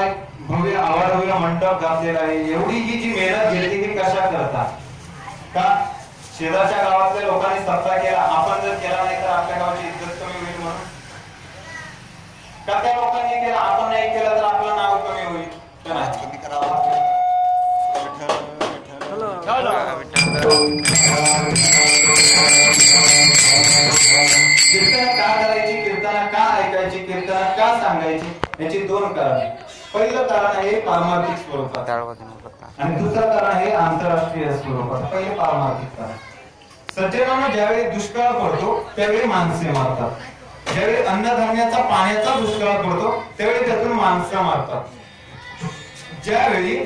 काय भव्य आवाडव्य मंडप घातलेला आहे, एवढी ही जी मेहनत घेतली ती कशा करता? का शेजारच्या गावातल्या लोकांनी सत्ता केला, आपण जर केला नाही तर आपल्या गावाची इज्जत कमी होईल म्हणून? का त्या लोकांनी केला, आपण नाही केलं तर आपलं नाव कमी होईल? का नाही? कीर्तन का करायची, कीर्तन का ऐकायची, कीर्तन का सांगायची, याची दोन कारण. पहिलं कारण आहे पारमार्थिक स्वरूपात आणि दुसरं कारण आहे आंतरराष्ट्रीय स्वरूपात. पहिले पारमार्थिक कारण. सज्जनांना ज्यावेळी दुष्काळ पडतो त्यावेळी माणसे मारतात, ज्यावेळी अन्नधान्याचा पाण्याचा दुष्काळ पडतो त्यावेळी त्यातून माणसं मारतात, ज्यावेळी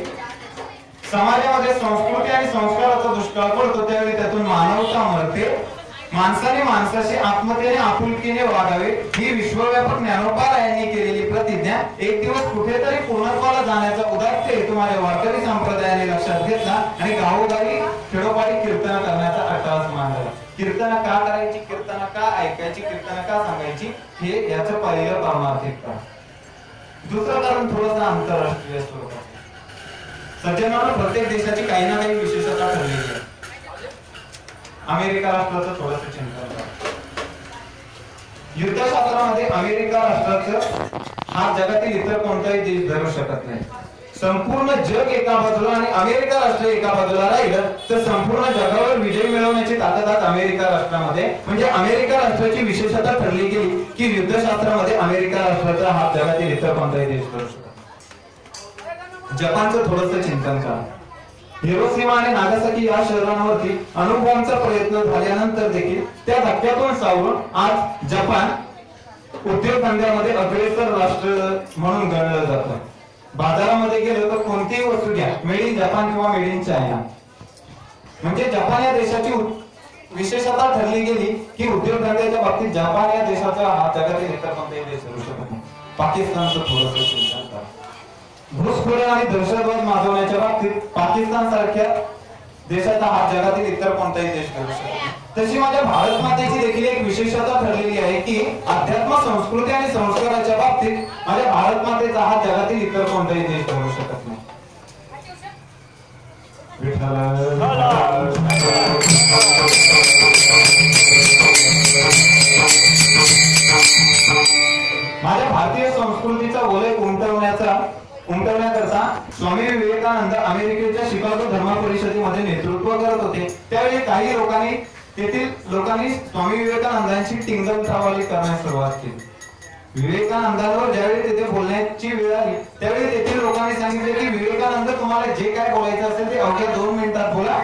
समाजामध्ये संस्कृती आणि संस्काराचा दुष्काळ पडतो त्यावेळी त्यातून मानवता मरते. माणसाने माणसाशी आत्मतेने आपुलकीने वागावे ही विश्वव्यापक ज्ञानोबारायांनी केलेली प्रतिज्ञा एक दिवस कुठेतरी पूर्णत्वाला जाण्याचा उदात्त हेतू माझ्या वारकरी संप्रदायाने लक्षात घेतला आणि गावोगावी खेडोपाडी कीर्तन करण्याचा अट्टाहास मांडला. कीर्तन का करायची, कीर्तन का ऐकायची, कीर्तन का सांगायची, हे याचं पहिलं पारमार्थिक कारण. दुसरं कारण थोडंसं आंतरराष्ट्रीय स्वरूपाचं. सज्जनांना प्रत्येक देशाची काही ना काही विशेषता ठरलेली आहे. अमेरिका राष्ट्राचं थोडंसं चिंतन करा. युद्धशास्त्रामध्ये अमेरिका राष्ट्राचं हा जगातील इतर कोणताही देश धरू शकत नाही. संपूर्ण जग एका बाजूला आणि अमेरिका राष्ट्र एका बाजूला राहिलं तर संपूर्ण जगावर विजय मिळवण्याची ताकद आज अमेरिका राष्ट्रामध्ये, म्हणजे अमेरिका राष्ट्राची विशेषता ठरली गेली की युद्धशास्त्रामध्ये अमेरिका राष्ट्राचा हा जगातील इतर कोणताही देश धरू शकत नाही. जपानचं थोडंसं चिंतन करा. हिरोशिमा आणि नागासाकी या शहरांवरती अणुबॉम्बचा प्रयत्न झाल्यानंतर देखील त्या धक्क्यातून सावरून आज जपान उद्योगधंद्यामध्ये अग्रेसर राष्ट्र म्हणून गणलं जातं. बाजारामध्ये गेलो तर कोणतीही वस्तू घ्या, मेड इन जपान किंवा मेड इन चायना. म्हणजे जपान या देशाची विशेषता ठरली गेली की उद्योगधंद्याच्या बाबतीत जपान या देशाचा हा जगातील इतर कोणताही देश करू शकत नाही. पाकिस्तानचं थोडंसं चिंतन करा. घुसखोरी आणि दहशतवाद माजवण्याच्या बाबतीत पाकिस्तान सारख्या देशाचा हा जगातील इतर कोणताही देश करू शकत नाही. तशी माझ्या भारत मातेची देखील एक विशेषता ठरलेली आहे की अध्यात्म, संस्कृती आणि संस्काराच्या बाबतीत माझ्या भारत मातेचा हा जगातील इतर कोणताही देश करू शकत नाही. माझ्या भारतीय संस्कृतीचा वलय उमटवण्याकरता स्वामी विवेकानंद अमेरिकेच्या शिकागो धर्म परिषदेमध्ये नेतृत्व करत होते. त्यावेळी काही लोकांनी तेथील लोकांनी स्वामी विवेकानंदांची टिंगल-थावाली करण्यास सुरुवात केली. विवेकानंदांवर ज्यावेळी तिथे बोलण्याची वेळ आली त्यावेळी तेथील लोकांनी सांगितले की विवेकानंद तुम्हाला जे काय बोलायचं असेल ते अवघ्या 2 मिनिटात बोला,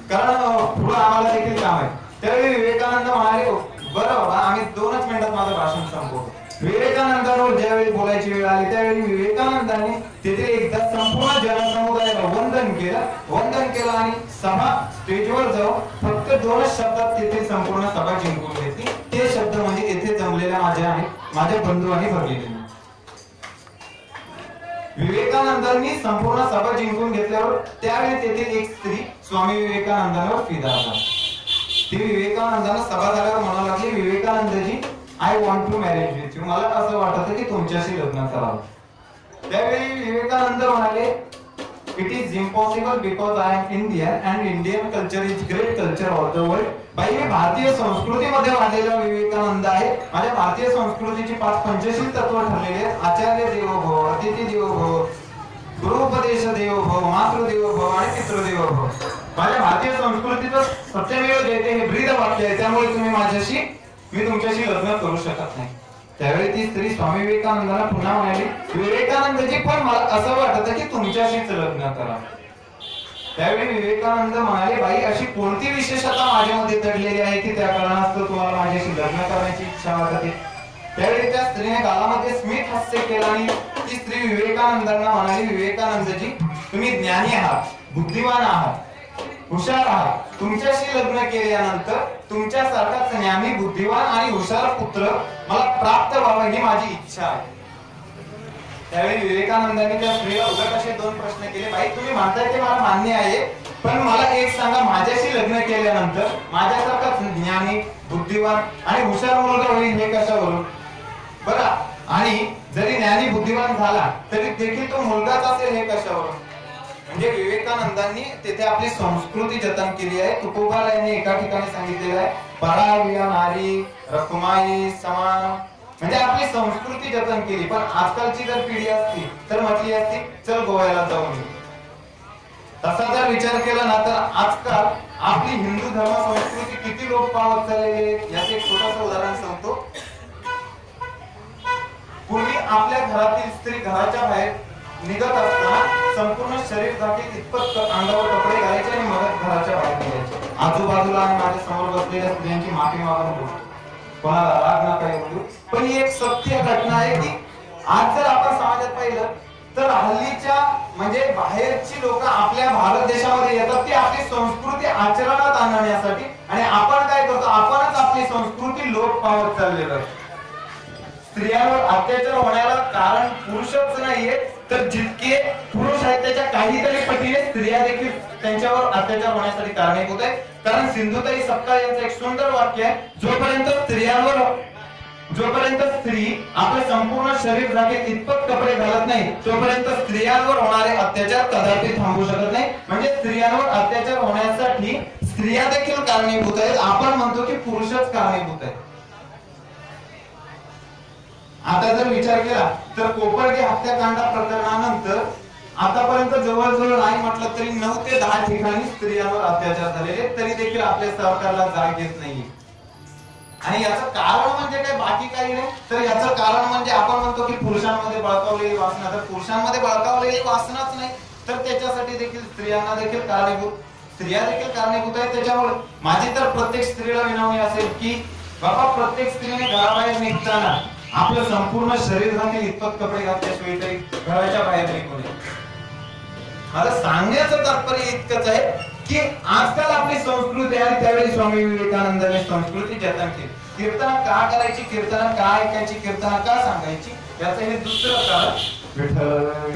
कारण पुढे आम्हाला देखील काम आहे. त्यावेळी विवेकानंद म्हणाले बरं बाबा, आम्ही 2च मिनिटात माझं भाषण संपवतो. विवेकानंदांवर ज्यावेळी बोलायची वेळ आली त्यावेळी विवेकानंदांनी तेथे एकदा संपूर्ण जनसमुदायाला वंदन केलं आणि सभा स्टेजवर जाऊन फक्त 2च शब्दात तेथे संपूर्ण सभा जिंकून घेतली. ते शब्द म्हणजे येथे जमलेल्या माझ्या बंधूंनी भरलेले. विवेकानंदांनी संपूर्ण सभा जिंकून घेतल्यावर त्यावेळी तेथे एक स्त्री स्वामी विवेकानंदांवर फिदा झाली. ती विवेकानंदांना सभा झाल्यावर म्हणायला लागली, Vivekanandaji, I want to marriage with you. मला असं वाटतं की तुमच्याशी लग्न करावं. त्यावेळी विवेकानंद म्हणाले, it is impossible because I am Indian and Indian culture is great culture of the world. बाई, मी भारतीय संस्कृतीमध्ये वाढलेला विवेकानंद आहे. माझ्या भारतीय संस्कृतीची 5 पंचशील तत्व ठरलेली आहेत. आचार्य देवो भव, अतिथी देवो भव, गुरुपदेश देवो भव, मातृदेवो भव आणि पितृदेवो भव. माझ्या भारतीय संस्कृतीचं सत्यमेव जयते हे ब्रीद वाक्य आहे. त्यामुळे मी तुमच्याशी लग्न करू शकत नाही. त्यावेळी ती स्त्री स्वामी विवेकानंदांना पुन्हा म्हणाली, विवेकानंदजी, पण मला असं वाटतं की तुमच्याशीच लग्न करा. त्यावेळी विवेकानंद म्हणाले, बाई, अशी कोणती विशेषता माझ्यामध्ये दडलेली आहे की त्या कारणास्तव तुम्हाला माझ्याशी लग्न करण्याची इच्छा वाटते. त्यावेळी त्या स्त्रीने गालामध्ये स्मित हास्य केलं आणि ती स्त्री विवेकानंदांना म्हणाली, विवेकानंदजी, तुम्ही ज्ञानी आहात, बुद्धिमान आहात, हुशार आहात. तुमच्याशी लग्न केल्यानंतर तुमच्यासारखाच ज्ञानी, बुद्धिवान आणि हुशार पुत्र मला प्राप्त व्हावा ही माझी इच्छा आहे. त्यावेळी विवेकानंदांनी त्या स्त्रीला उलट असे 2 प्रश्न केले, बाई, तुम्ही म्हणताय ते मला मान्य आहे, पण मला एक सांगा, माझ्याशी लग्न केल्यानंतर माझ्यासारखाच ज्ञानी, बुद्धिवान आणि हुशार मुलगा होईल हे कशावरून? बरं, आणि जरी ज्ञानी बुद्धिमान झाला तरी देखील तो मुलगाच असेल हे कशावरून? म्हणजे विवेकानंदांनी तेथे आपली संस्कृती जतन केली आहे. तुकोबाला यांनी एका ठिकाणी सांगितलेलं आहे, पराविया नारी रखुमाई समान, म्हणजे आपली संस्कृती जतन केली. पण आजकालची जर पिढी असती तर म्हटली असती चल गोव्याला जाऊन येऊ. तसा जर विचार केला ना तर आजकाल आपली हिंदू धर्म संस्कृती किती लोप पावत चाललेली आहे याचे एक छोटंसं उदाहरण सांगतो. पूर्वी आपल्या घरातील स्त्री घराच्या बाहेर निघत असताना संपूर्ण शरीर झाकीत इतपत अंगावर कपडे घालायचे आणि मग घराच्या बाहेर निघायचे. आजूबाजूला आणि माझ्या समोर बसलेल्या स्त्रियांची माफी मागून बोलतो, कोणाला राग ना काही बोलू. पण ही एक सत्य घटना आहे की आज जर आपण समाजात पाहिलं तर हल्लीच्या म्हणजे बाहेरची लोक आपल्या भारत देशामध्ये येतात ती आपली संस्कृती आचरणात आणण्यासाठी, आणि आपण काय करतो, आपणच आपली संस्कृती लोप पावत चाललेलो आहे. स्त्रियांवर अत्याचार होण्याला कारण पुरुषच नाहीये तर जितके पुरुष आहेत त्याच्या काहीतरी पटीने स्त्रिया देखील त्यांच्यावर अत्याचार होण्यासाठी कारणीभूत आहे. कारण सिंधुताई सपकाळ यांचं एक सुंदर वाक्य आहे, जोपर्यंत स्त्री आपले संपूर्ण शरीर झाकीत इतपत कपडे घालत नाही तोपर्यंत स्त्रियांवर होणारे अत्याचार कदापि थांबू शकत नाही. म्हणजे स्त्रियांवर अत्याचार होण्यासाठी स्त्रिया देखील कारणीभूत आहेत, आपण म्हणतो की पुरुषच कारणीभूत आहेत. आता जर विचार केला तर कोपर्डी हत्याकांड प्रकरणानंतर आतापर्यंत जवळजवळ नाही म्हटलं तरी 9 ते 10 ठिकाणी स्त्रियांवर अत्याचार झालेले, तरी देखील आपल्या सरकारला जाग घेत नाही. आणि याचं कारण म्हणजे काय, बाकी काही नाही तर याचं कारण म्हणजे आपण म्हणतो की पुरुषांमध्ये बळकावलेली वासना, तर पुरुषांमध्ये बळकावलेली वासनाच नाही तर त्याच्यासाठी देखील स्त्रिया देखील कारणीभूत आहेत. त्याच्यामुळे माझी तर प्रत्येक स्त्रीला विनवणी असेल की बाबा प्रत्येक स्त्रीने घराबाहेर निघताना आपलं संपूर्ण शरीर झाकीत इतपत कपडे घातल्याशिवाय तरी घराच्या बाहेर निघू नये. मला सांगण्याचं तात्पर्य इतकंच आहे की आजकाल आपली संस्कृती आहे, त्यावेळी स्वामी विवेकानंदांनी संस्कृती जतन केली. कीर्तन का करायची, कीर्तन का ऐकायची, कीर्तन का सांगायची, याचं हे दुसरं कारण. विठ्ठल